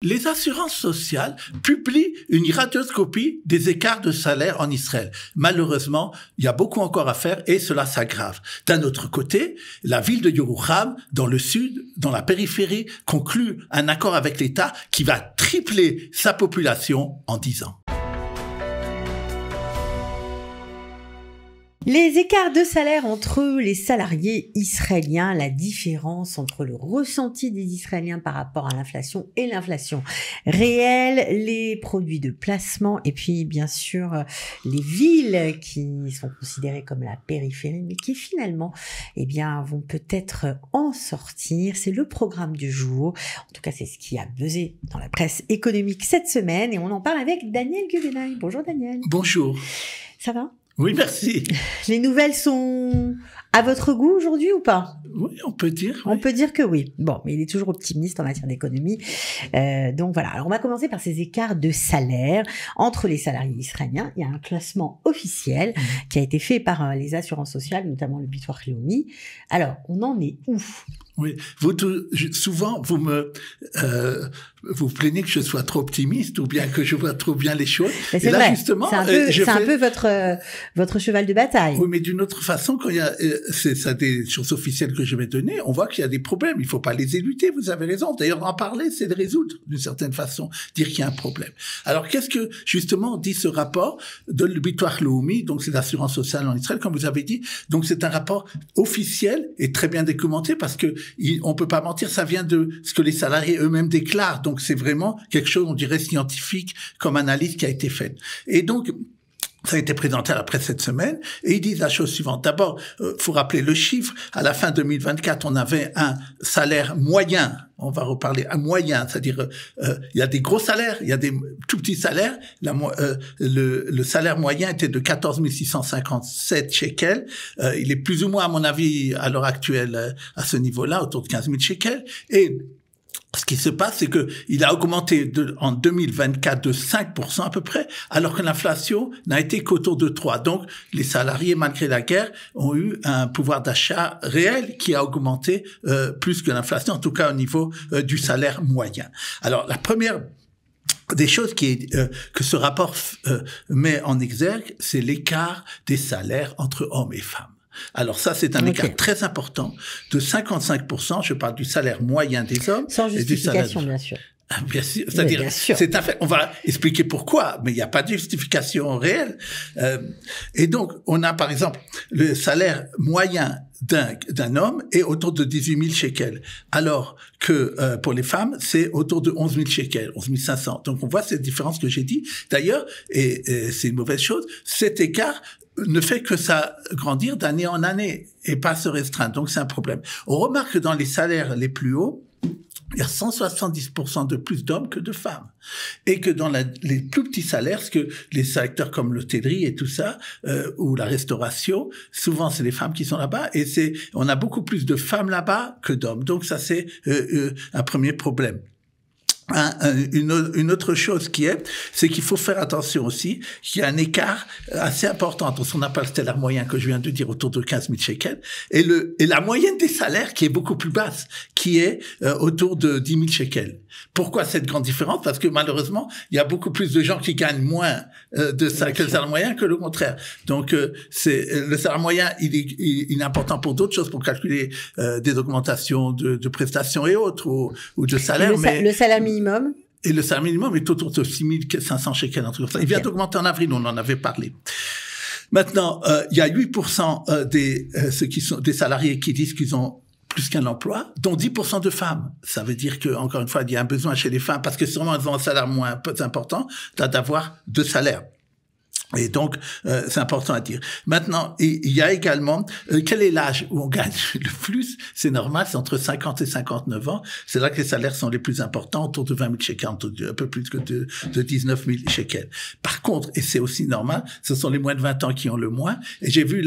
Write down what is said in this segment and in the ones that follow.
Les assurances sociales publient une radioscopie des écarts de salaire en Israël. Malheureusement, il y a beaucoup encore à faire et cela s'aggrave. D'un autre côté, la ville de Yerucham, dans le sud, dans la périphérie, conclut un accord avec l'État qui va tripler sa population en 10 ans. Les écarts de salaire entre les salariés israéliens, la différence entre le ressenti des Israéliens par rapport à l'inflation et l'inflation réelle, les produits de placement et puis bien sûr les villes qui sont considérées comme la périphérie mais qui finalement vont peut-être en sortir. C'est le programme du jour. En tout cas, c'est ce qui a buzzé dans la presse économique cette semaine et on en parle avec Daniel Guggenheim. Bonjour Daniel. Bonjour. Ça va ? Oui, merci. Les nouvelles sont à votre goût aujourd'hui ou pas? Oui, on peut dire. Oui. On peut dire que oui. Bon, mais il est toujours optimiste en matière d'économie. Donc voilà. Alors on va commencer par ces écarts de salaire entre les salariés israéliens. Il y a un classement officiel qui a été fait par les assurances sociales, notamment le Bitoire Leumi. Alors, on en est où? Oui, souvent vous plaignez que je sois trop optimiste ou bien que je vois trop bien les choses. Mais c'est vrai. Justement, c'est un peu votre cheval de bataille. Oui, mais d'une autre façon, quand il y a ça des choses officielles que je vais donner, on voit qu'il y a des problèmes. Il faut pas les éluder. Vous avez raison. D'ailleurs, en parler, c'est de résoudre d'une certaine façon, dire qu'il y a un problème. Alors, qu'est-ce que justement dit ce rapport de l'Bitoire Leumi, donc c'est l'assurance sociale en Israël, comme vous avez dit. Donc c'est un rapport officiel et très bien documenté parce que on peut pas mentir, ça vient de ce que les salariés eux-mêmes déclarent. Donc c'est vraiment quelque chose, on dirait, scientifique comme analyse qui a été faite. Et donc, ça a été présenté à la presse cette semaine et ils disent la chose suivante. D'abord, faut rappeler le chiffre. À la fin 2024, on avait un salaire moyen. On va reparler à moyen, c'est-à-dire il y a des gros salaires, il y a des tout petits salaires. Le salaire moyen était de 14 657 shekels. Il est plus ou moins, à mon avis, à l'heure actuelle, à ce niveau-là, autour de 15 000 shekels. Et ce qui se passe, c'est que il a augmenté en 2024 de 5% à peu près, alors que l'inflation n'a été qu'autour de 3%. Donc, les salariés, malgré la guerre, ont eu un pouvoir d'achat réel qui a augmenté plus que l'inflation, en tout cas au niveau du salaire moyen. Alors, la première des choses que ce rapport met en exergue, c'est l'écart des salaires entre hommes et femmes. Alors ça, c'est un écart très important de 55%. Je parle du salaire moyen des hommes. Sans justification, et du salaire bien sûr. Bien sûr, c'est-à-dire, c'est un fait. On va expliquer pourquoi, mais il n'y a pas de justification réelle. Et donc, on a par exemple le salaire moyen d'un homme est autour de 18 000 shekels, alors que pour les femmes, c'est autour de 11 000 shekels, 11 500. Donc, on voit cette différence que j'ai dit. D'ailleurs, et c'est une mauvaise chose, cet écart ne fait que ça grandir d'année en année et pas se restreindre. Donc, c'est un problème. On remarque que dans les salaires les plus hauts, il y a 170% de plus d'hommes que de femmes. Et que dans les plus petits salaires, parce que les secteurs comme l'hôtellerie et tout ça, ou la restauration, souvent c'est les femmes qui sont là-bas, et on a beaucoup plus de femmes là-bas que d'hommes. Donc ça, c'est un premier problème. Une autre chose c'est qu'il faut faire attention aussi qu'il y a un écart assez important entre ce qu'on appelle le salaire moyen que je viens de dire autour de 15 000 shekels et la moyenne des salaires qui est beaucoup plus basse, qui est autour de 10 000 shekels. Pourquoi cette grande différence? Parce que malheureusement, il y a beaucoup plus de gens qui gagnent moins de ça que le salaire moyen que le contraire. Donc c'est le salaire moyen, il est important pour d'autres choses, pour calculer des augmentations de prestations et autres ou de salaire. Le salaire minimum. Et le salaire minimum est autour de 6 500 shekels, un truc comme ça. Il vient d'augmenter en avril, on en avait parlé. Maintenant, il y a 8% des salariés qui disent qu'ils ont plus qu'un emploi, dont 10% de femmes. Ça veut dire que, encore une fois, il y a un besoin chez les femmes, parce que sûrement elles ont un salaire moins important, d'avoir 2 salaires. Et donc, c'est important à dire. Maintenant, il y a également, quel est l'âge où on gagne le plus? C'est normal, c'est entre 50 et 59 ans. C'est là que les salaires sont les plus importants, autour de 20 000 shekels, un peu plus que de 19 000 shekels. Par contre, et c'est aussi normal, ce sont les moins de 20 ans qui ont le moins. Et j'ai vu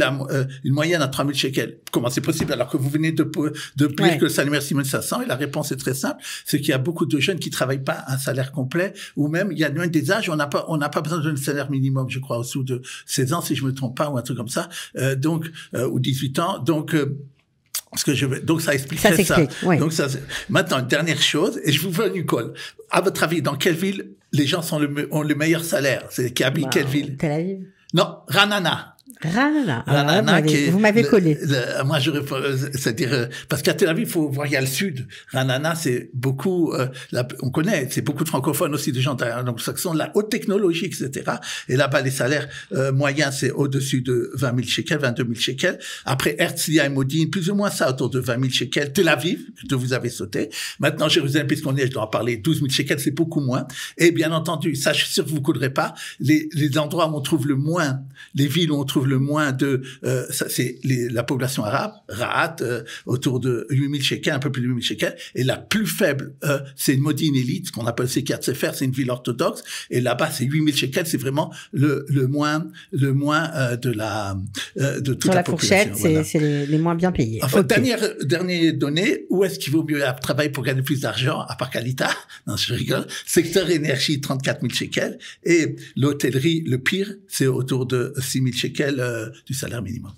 une moyenne à 3 000 shekels. Comment c'est possible alors que vous venez de plus que le salaire maximum 500? Et la réponse est très simple, c'est qu'il y a beaucoup de jeunes qui travaillent pas un salaire complet, ou même il y a même des âges où on n'a pas besoin d'un salaire minimum, je crois, au-dessous de 16 ans, si je me trompe pas, ou un truc comme ça, ou 18 ans. Donc, Donc ça expliquerait ça. Oui. Donc maintenant, une dernière chose, et je vous veux une colle. À votre avis, dans quelle ville les gens ont le meilleur salaire? C'est qui habite quelle ville? Tel Aviv. Non, Ranana. Ranana, vous m'avez collé. Moi, c'est-à-dire, parce qu'à Tel Aviv, il faut voir, il y a le sud. Ranana, c'est beaucoup, on connaît, c'est beaucoup de francophones aussi, des gens anglo-saxons, la haute technologie, etc. Et là-bas, les salaires moyens, c'est au-dessus de 20 000 shekels, 22 000 shekels. Après, Herzliya et Modine, plus ou moins ça, autour de 20 000 shekels. Tel Aviv, que vous avez sauté. Maintenant, Jérusalem, puisqu'on je dois en parler, 12 000 shekels, c'est beaucoup moins. Et bien entendu, ça, je suis sûr que vous ne coudrez pas, les endroits où on trouve le moins, les villes où on trouve le moins de ça, c'est la population arabe, Rahat, autour de 8000 shekels, un peu plus de 8000 shekels, et la plus faible, c'est une Modine élite, ce qu'on appelle Sekiat Sefer, c'est une ville orthodoxe, et là-bas c'est 8000 shekels, c'est vraiment le moins de toute la population. Sur la fourchette, c'est les moins bien payés. Enfin, dernière donnée, où est-ce qu'il vaut mieux travailler pour gagner plus d'argent, à part Kalita? Non, je rigole. Secteur énergie, 34 000 shekels, et l'hôtellerie, le pire, c'est autour de 6 000 shekels du salaire minimum.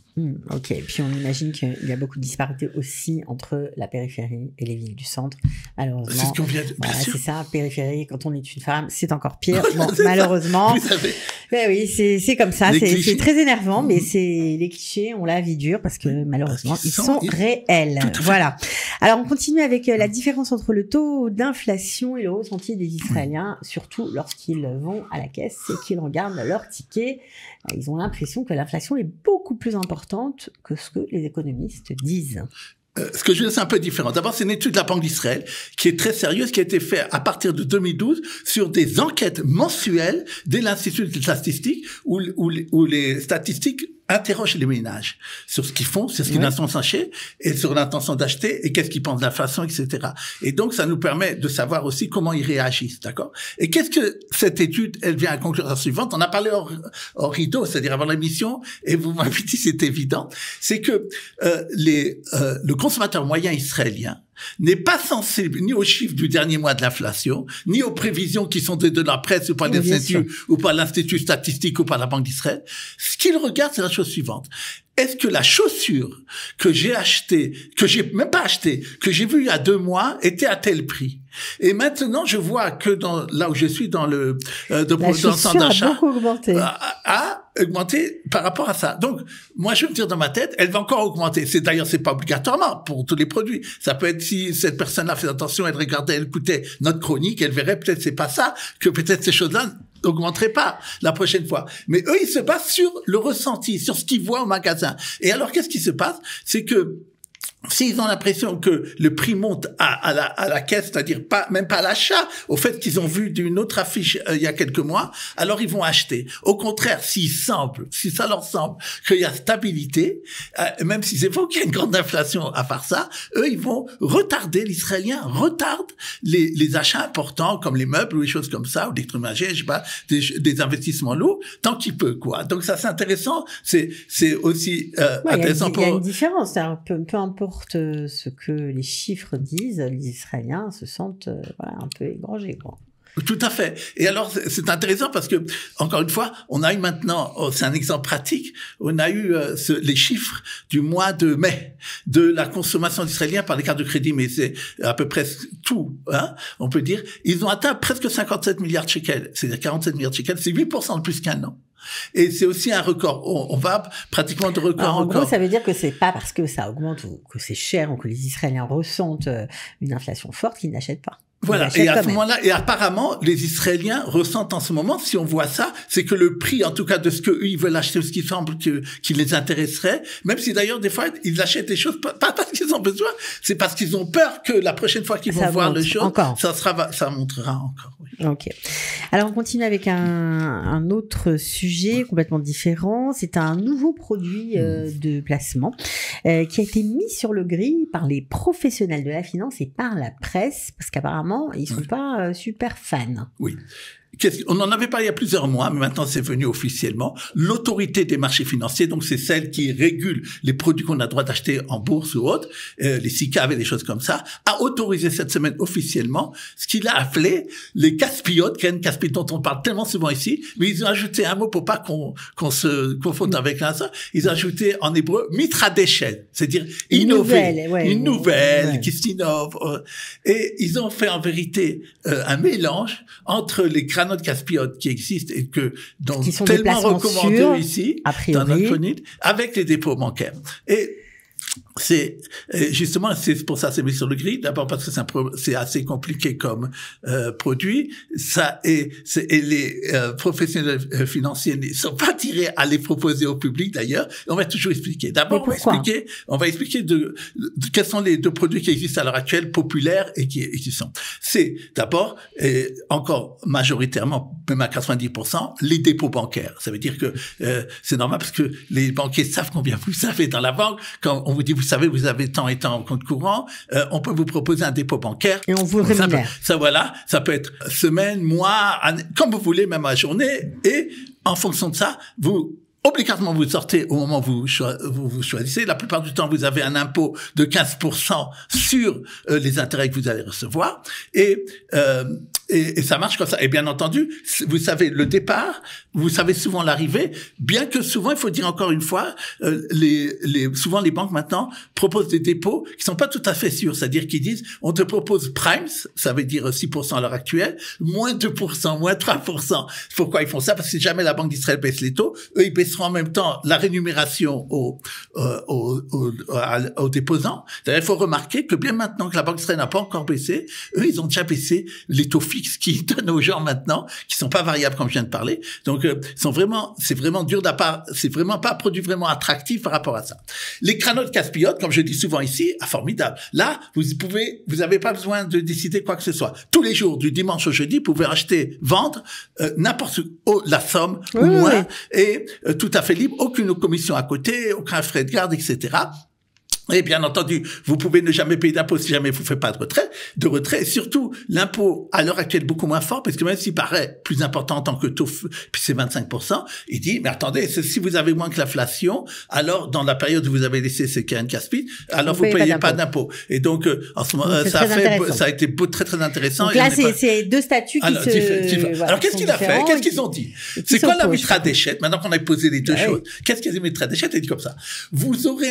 Ok, puis on imagine qu'il y a beaucoup de disparités aussi entre la périphérie et les villes du centre. Malheureusement, c'est ce qu'on vient de... c'est ça, périphérie, quand on est une femme, c'est encore pire. Bon, malheureusement, ben oui, c'est comme ça, c'est très énervant, mais c'est les clichés, on la vie dure parce que malheureusement, ils sont réels. Voilà. Alors on continue avec la différence entre le taux d'inflation et le ressenti des Israéliens, surtout lorsqu'ils vont à la caisse et qu'ils regardent leur ticket. Ils ont l'impression que l'inflation est beaucoup plus importante que ce que les économistes disent. Ce que je veux dire, c'est un peu différent. D'abord, c'est une étude de la Banque d'Israël qui est très sérieuse, qui a été faite à partir de 2012 sur des enquêtes mensuelles de l'Institut de statistique où les statistiques interrogent les ménages sur ce qu'ils font, sur ce qu'ils ont sachés et sur l'intention d'acheter et qu'est-ce qu'ils pensent de l'inflation, etc. Et donc, ça nous permet de savoir aussi comment ils réagissent, d'accord? Et qu'est-ce que cette étude, elle vient à la conclusion suivante? On a parlé hors rideau, c'est-à-dire avant l'émission, et vous m'avez dit c'est évident, c'est que le consommateur moyen israélien n'est pas sensible ni aux chiffres du dernier mois de l'inflation, ni aux prévisions qui sont de la presse ou par l'Institut statistique ou par la Banque d'Israël. Ce qu'il regarde, c'est la chose suivante. Est-ce que la chaussure que j'ai achetée, que j'ai même pas achetée, que j'ai vue il y a 2 mois, était à tel prix? Et maintenant, je vois que là où je suis dans le centre d'achat, a beaucoup augmenté. A augmenté par rapport à ça. Donc, moi, je veux me dire dans ma tête, elle va encore augmenter. C'est pas obligatoirement pour tous les produits. Ça peut être si cette personne-là fait attention, elle regardait, elle écoutait notre chronique, elle verrait peut-être c'est pas ça, que peut-être ces choses-là n'augmenterait pas la prochaine fois. Mais eux, ils se basent sur le ressenti, sur ce qu'ils voient au magasin. Et alors, qu'est-ce qui se passe? C'est que s'ils ont l'impression que le prix monte à la caisse, c'est-à-dire même pas à l'achat, au fait qu'ils ont vu d'une autre affiche il y a quelques mois, alors ils vont acheter. Au contraire, si ça leur semble qu'il y a stabilité, même s'ils évoquent qu'il y a une grande inflation à part ça, eux, ils vont l'Israélien retarde les achats importants comme les meubles ou les choses comme ça, ou l'électroménager, je sais pas, des investissements lourds, tant qu'il peut, quoi. Donc ça, c'est intéressant. C'est aussi intéressant Il y a une différence, peu importe ce que les chiffres disent, les Israéliens se sentent un peu égorgés, quoi. Tout à fait. Et alors, c'est intéressant parce que, encore une fois, on a eu maintenant, c'est un exemple pratique, on a eu les chiffres du mois de mai de la consommation d'Israéliens par les cartes de crédit, mais c'est à peu près tout, hein, on peut dire. Ils ont atteint presque 57 milliards de shekels, c'est-à-dire 47 milliards de shekels, c'est 8% de plus qu'un an. Et c'est aussi un record. On va pratiquement de record en record. En gros, ça veut dire que c'est pas parce que ça augmente ou que c'est cher ou que les Israéliens ressentent une inflation forte qu'ils n'achètent pas. Voilà. Et à ce moment-là, et apparemment, les Israéliens ressentent en ce moment, si on voit ça, c'est que le prix, en tout cas, de ce que eux, ils veulent acheter, ce qui semble qui les intéresserait, même si d'ailleurs, des fois, ils achètent des choses, pas parce qu'ils ont besoin, c'est parce qu'ils ont peur que la prochaine fois qu'ils vont voir le show, ça montrera encore. Oui. Ok. Alors, on continue avec un autre sujet complètement différent. C'est un nouveau produit de placement qui a été mis sur le gris par les professionnels de la finance et par la presse, parce qu'apparemment, ils sont pas super fans. Oui. on en avait parlé il y a plusieurs mois, mais maintenant c'est venu officiellement. L'autorité des marchés financiers, donc c'est celle qui régule les produits qu'on a le droit d'acheter en bourse ou autre, les SICAV et des choses comme ça, a autorisé cette semaine officiellement ce qu'il a appelé les caspiotes, dont on parle tellement souvent ici, mais ils ont ajouté un mot pour pas qu'on se confonde avec ça. Ils ont ajouté en hébreu mitradeshet, c'est-à-dire innover, une nouvelle qui s'innove. Et ils ont fait en vérité un mélange entre les granotes caspiotes qui existent et dont qui sont tellement recommandés ici dans notre chronique, avec les dépôts bancaires. Et c'est justement, c'est pour ça c'est mis sur le grid. D'abord parce que c'est assez compliqué comme produit. Ça et les professionnels financiers ne sont pas tirés à les proposer au public d'ailleurs. On va toujours expliquer. D'abord on va expliquer de quels sont les deux produits qui existent à l'heure actuelle populaires et qui sont. C'est d'abord encore majoritairement, même à 90%, les dépôts bancaires. Ça veut dire que c'est normal parce que les banquiers savent combien vous savez dans la banque. Quand on vous dit, vous savez, vous avez tant et tant en compte courant, on peut vous proposer un dépôt bancaire. Et on vous le rémunère. Ça peut être semaine, mois, année, comme vous voulez, même à journée. Et en fonction de ça, obligatoirement, vous sortez au moment où vous choisissez. La plupart du temps, vous avez un impôt de 15% sur les intérêts que vous allez recevoir. Et ça marche comme ça. Et bien entendu, vous savez le départ, vous savez souvent l'arrivée, bien que souvent, il faut dire encore une fois, souvent les banques maintenant proposent des dépôts qui sont pas tout à fait sûrs. C'est-à-dire qu'ils disent, on te propose primes, ça veut dire 6% à l'heure actuelle, moins 2%, moins 3%. Pourquoi ils font ça? Parce que si jamais la Banque d'Israël baisse les taux, eux, ils baisseront en même temps la rémunération aux déposants. D'ailleurs, il faut remarquer que bien maintenant que la Banque d'Israël n'a pas encore baissé, eux, ils ont déjà baissé les taux fixes qu'ils donnent aux gens maintenant, qui sont pas variables comme je viens de parler. Donc, c'est vraiment dur c'est vraiment pas un produit vraiment attractif par rapport à ça. Les granotes caspiotes, comme je dis souvent ici, formidable. Là, vous avez pas besoin de décider quoi que ce soit. Tous les jours, du dimanche au jeudi, vous pouvez acheter, vendre, n'importe où, la somme, ou moins, et tout à fait libre, aucune commission à côté, aucun frais de garde, etc. Et bien entendu, vous pouvez ne jamais payer d'impôt si jamais vous ne faites pas de retrait. Et surtout, l'impôt, à l'heure actuelle, beaucoup moins fort, parce que même s'il paraît plus important en tant que taux, puis c'est 25%, il dit, mais attendez, si vous avez moins que l'inflation, alors, dans la période où vous avez laissé ces Keren Caspid, alors vous payez pas d'impôt. Et donc, en ce moment, ça a été très, très intéressant. Donc là, c'est deux statuts alors, qu'est-ce qu'il a fait? Qu'est-ce qu'ils ont dit? C'est quoi la mitradeshet? Maintenant qu'on a posé les deux choses, qu'est-ce qu'il y a de mitradeshet? Il dit comme ça. Vous aurez,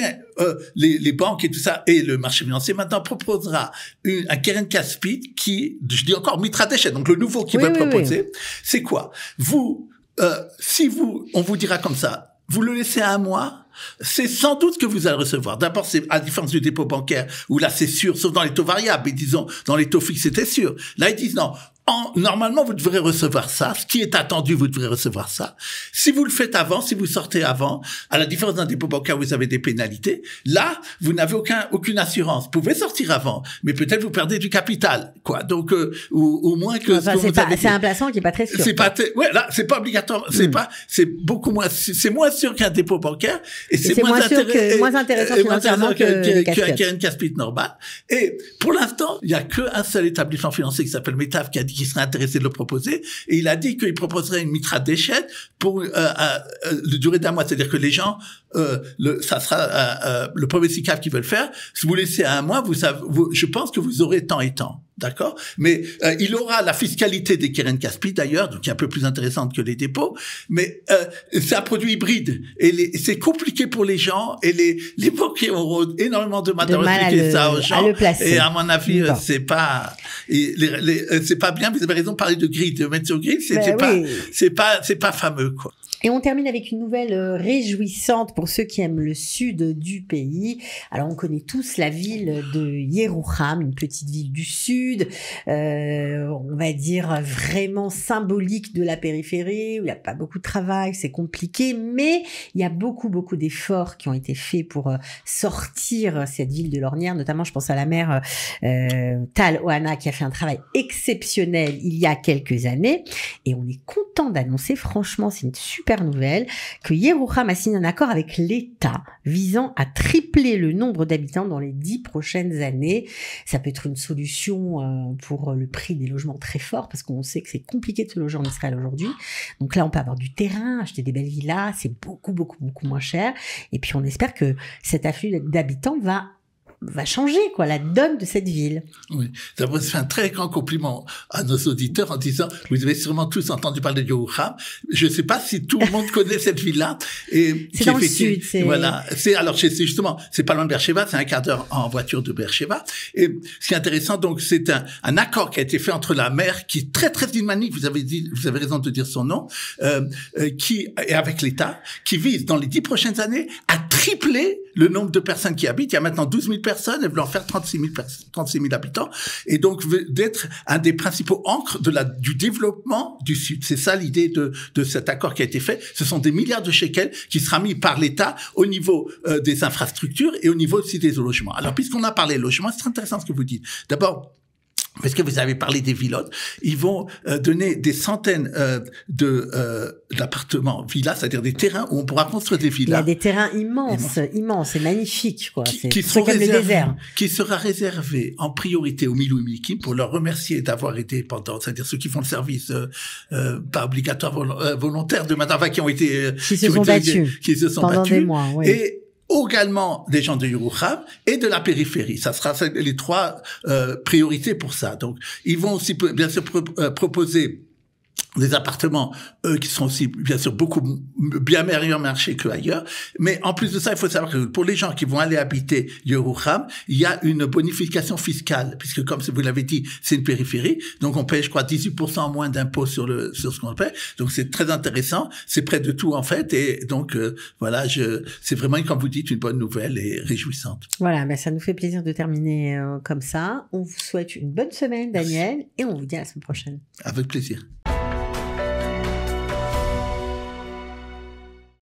les banques et tout ça, et le marché financier maintenant proposera un Keren Caspid qui, je dis encore mitradeshet, donc le nouveau qui va proposer, c'est quoi? On vous dira comme ça, vous le laissez à un mois, c'est sans doute que vous allez recevoir. D'abord, c'est à la différence du dépôt bancaire, où là c'est sûr, sauf dans les taux variables, et disons, dans les taux fixes c'était sûr. Là ils disent non, normalement vous devrez recevoir ça, ce qui est attendu, vous devrez recevoir ça. Si vous le faites avant, si vous sortez avant, à la différence d'un dépôt bancaire où vous avez des pénalités, là vous n'avez aucune assurance. Vous pouvez sortir avant, mais peut-être vous perdez du capital, quoi. Donc ou moins que c'est un placement qui est pas très sûr. Là c'est pas obligatoire, c'est beaucoup moins, c'est moins sûr qu'un dépôt bancaire et c'est moins intéressant financièrement qu'un Keren Caspid normal. Et pour l'instant, il y a qu'un seul établissement financier qui s'appelle Metav qui a dit qu'il serait intéressé de le proposer, et il a dit qu'il proposerait une mitradeshet pour la durée d'un mois, c'est-à-dire que les gens, ça sera le premier SICAV qui veut le faire. Si vous laissez à un mois, je pense que vous aurez tant et tant. D'accord? Mais il aura la fiscalité des Keren Caspid d'ailleurs, donc qui est un peu plus intéressante que les dépôts, mais c'est un produit hybride et c'est compliqué pour les gens et les banquiers auront énormément de mal à expliquer ça aux gens. Et à mon avis, c'est pas bien. Vous avez raison de parler de grid, de mettre sur grid, c'est pas fameux, quoi. Et on termine avec une nouvelle réjouissante pour ceux qui aiment le sud du pays. Alors, on connaît tous la ville de Yerouham, une petite ville du sud, on va dire vraiment symbolique de la périphérie, où il n'y a pas beaucoup de travail, c'est compliqué, mais il y a beaucoup d'efforts qui ont été faits pour sortir cette ville de l'ornière, notamment je pense à la maire Tal Ohana qui a fait un travail exceptionnel il y a quelques années, et on est content content d'annoncer, franchement, c'est une super nouvelle, que Yerouham a signé un accord avec l'État visant à tripler le nombre d'habitants dans les 10 prochaines années. Ça peut être une solution pour le prix des logements très fort, parce qu'on sait que c'est compliqué de se loger en Israël aujourd'hui. Donc là, on peut avoir du terrain, acheter des belles villas, c'est beaucoup moins cher. Et puis, on espère que cet afflux d'habitants va changer, quoi, la donne de cette ville. Oui. D'abord, je fais un très grand compliment à nos auditeurs en disant, vous avez sûrement tous entendu parler de Yerouham. Je ne sais pas si tout le monde connaît cette ville-là. Et c'est dans le sud, voilà. Justement, c'est pas loin de Beersheba, c'est un quart d'heure en voiture de Beersheba. Et ce qui est intéressant, donc, c'est un accord qui a été fait entre la maire, qui est très, très dynamique, vous avez raison de dire son nom, et avec l'État, qui vise, dans les 10 prochaines années, à tripler le nombre de personnes qui habitent. Il y a maintenant 12 000 personnes, elle veut en faire 36 000 habitants, et donc d'être un des principaux ancres du développement du Sud. C'est ça l'idée de cet accord qui a été fait. Ce sont des milliards de shekels qui sera mis par l'État au niveau des infrastructures et au niveau aussi des logements. Alors, puisqu'on a parlé logement, c'est très intéressant ce que vous dites. D'abord, parce que vous avez parlé des villots, ils vont donner des centaines d'appartements, villas, c'est-à-dire des terrains où on pourra construire des villas. Il y a des terrains immenses et magnifiques, quoi. Qui sont comme le désert. Qui sera réservé en priorité aux Milou-Mikim pour leur remercier d'avoir été c'est-à-dire ceux qui font le service pas obligatoire volontaire de Madava, qui ont été qui se sont battus pendant des mois, oui. Et également des gens de Yerouham et de la périphérie. Ça sera les 3 priorités pour ça. Donc, ils vont aussi bien sûr proposer des appartements qui sont aussi bien sûr bien meilleur marché qu'ailleurs, mais en plus de ça, il faut savoir que pour les gens qui vont aller habiter Yerouham, il y a une bonification fiscale, puisque comme vous l'avez dit, c'est une périphérie, donc on paye, je crois, 18% moins d'impôts sur ce qu'on paie, donc c'est très intéressant, c'est près de tout en fait, et donc voilà, c'est vraiment, comme vous dites, une bonne nouvelle et réjouissante. Voilà, ben ça nous fait plaisir de terminer comme ça. On vous souhaite une bonne semaine, Daniel, et on vous dit à la semaine prochaine. Avec plaisir.